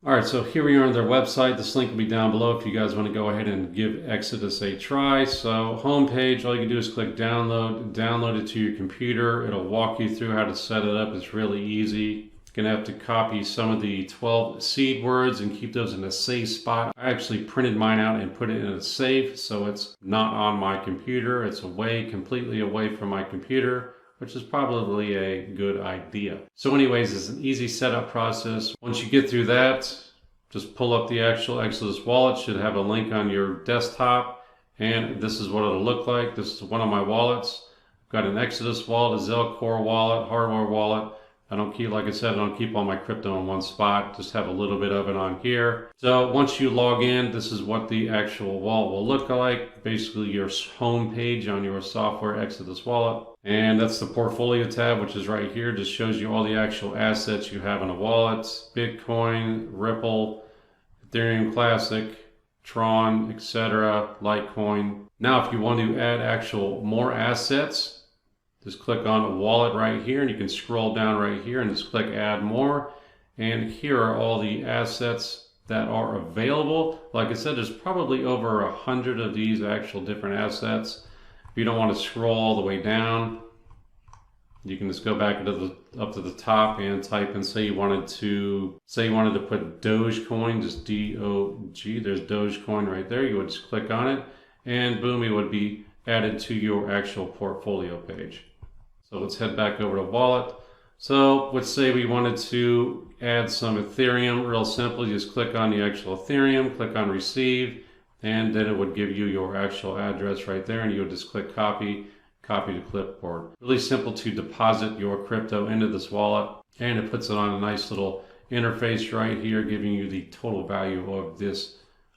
All right, so here we are on their website. This link will be down below if you guys want to go ahead and give Exodus a try. So homepage, all you can do is click download it to your computer. It'll walk you through how to set it up. It's really easy. You're gonna have to copy some of the 12 seed words and keep those in a safe spot. I actually printed mine out and put it in a safe, so it's not on my computer. It's completely away from my computer, which is probably a good idea. So anyways, it's an easy setup process. Once you get through that, just pull up the actual Exodus wallet. It should have a link on your desktop, and this is what it'll look like. This is one of my wallets. I've got an Exodus wallet, a Zelcore wallet, hardware wallet. Like I said, I don't keep all my crypto in one spot, just have a little bit of it on here. So once you log in, this is what the actual wallet will look like. Basically your home page on your software Exodus wallet. And that's the portfolio tab, which is right here. Just shows you all the actual assets you have in a wallet. Bitcoin, Ripple, Ethereum Classic, Tron, etc., Litecoin. Now if you want to add more assets, just click on a wallet right here, and you can scroll down right here and just click add more. And here are all the assets that are available. Like I said, there's probably over 100 of these actual different assets. If you don't want to scroll all the way down, you can just go back up to the top and type in, say you wanted to put Dogecoin, just D-O-G, there's Dogecoin right there. You would just click on it, and boom, it would be added to your actual portfolio page. So let's head back over to wallet. So let's say we wanted to add some Ethereum. Real simple, you just click on the actual Ethereum, click on receive, and then it would give you your actual address right there, and you would just click copy to clipboard. Really simple to deposit your crypto into this wallet, and it puts it on a nice little interface right here, giving you the total value of this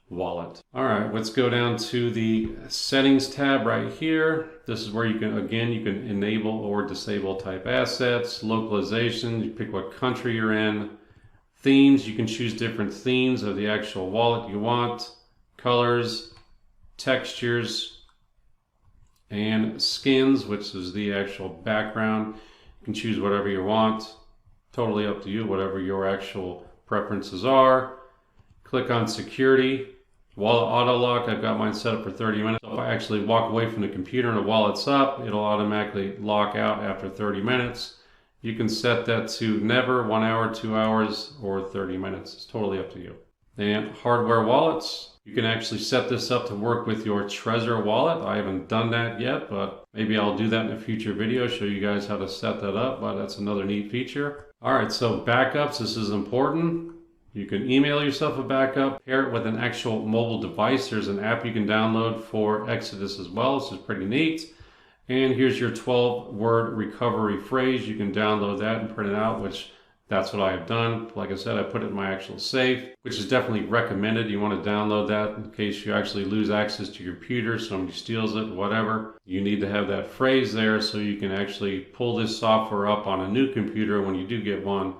wallet. All right, let's go down to the settings tab right here. This is where you can enable or disable type assets, localization, you pick what country you're in, themes, you can choose different themes of the actual wallet you want, colors, textures, and skins, which is the actual background. You can choose whatever you want, totally up to you, whatever your actual preferences are. Click on security. Wallet auto lock, I've got mine set up for 30 minutes. So if I actually walk away from the computer and the wallet's up, it'll automatically lock out after 30 minutes. You can set that to never, 1 hour, 2 hours, or 30 minutes. It's totally up to you. And hardware wallets, you can actually set this up to work with your Trezor wallet. I haven't done that yet, but maybe I'll do that in a future video, show you guys how to set that up, but that's another neat feature. All right, so backups, this is important. You can email yourself a backup, pair it with an actual mobile device. There's an app you can download for Exodus as well. This is pretty neat. And here's your 12-word recovery phrase. You can download that and print it out, which that's what I have done. Like I said, I put it in my actual safe, which is definitely recommended. You want to download that in case you actually lose access to your computer, somebody steals it, whatever. You need to have that phrase there so you can actually pull this software up on a new computer when you do get one,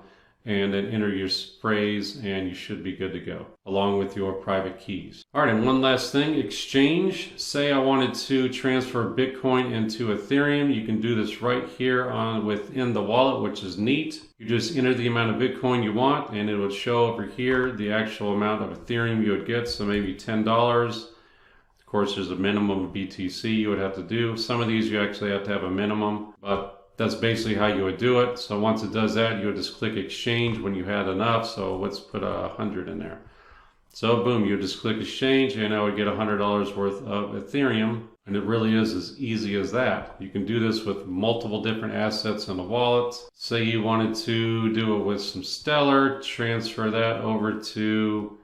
and then enter your phrase, and you should be good to go, along with your private keys. All right, and one last thing, exchange. Say I wanted to transfer Bitcoin into Ethereum. You can do this right here within the wallet, which is neat. You just enter the amount of Bitcoin you want, and it would show over here the actual amount of Ethereum you would get, so maybe $10. Of course, there's a minimum of BTC you would have to do. Some of these you actually have to have a minimum, but that's basically how you would do it. So once it does that, you would just click exchange when you had enough. So let's put 100 in there. So boom, you just click exchange, and I would get $100 worth of Ethereum. And it really is as easy as that. You can do this with multiple different assets in the wallet. Say you wanted to do it with some Stellar, transfer that over to,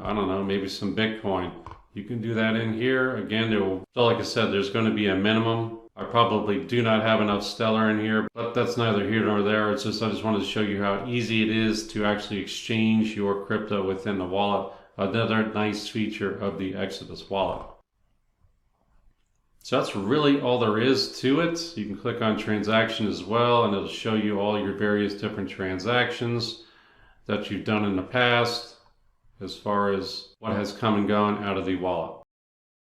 I don't know, maybe some Bitcoin. You can do that in here. Again, so like I said, there's going to be a minimum. I probably do not have enough Stellar in here, but that's neither here nor there. It's just, I just wanted to show you how easy it is to actually exchange your crypto within the wallet. Another nice feature of the Exodus wallet. So that's really all there is to it. You can click on transaction as well, and it'll show you all your various different transactions that you've done in the past as far as what has come and gone out of the wallet.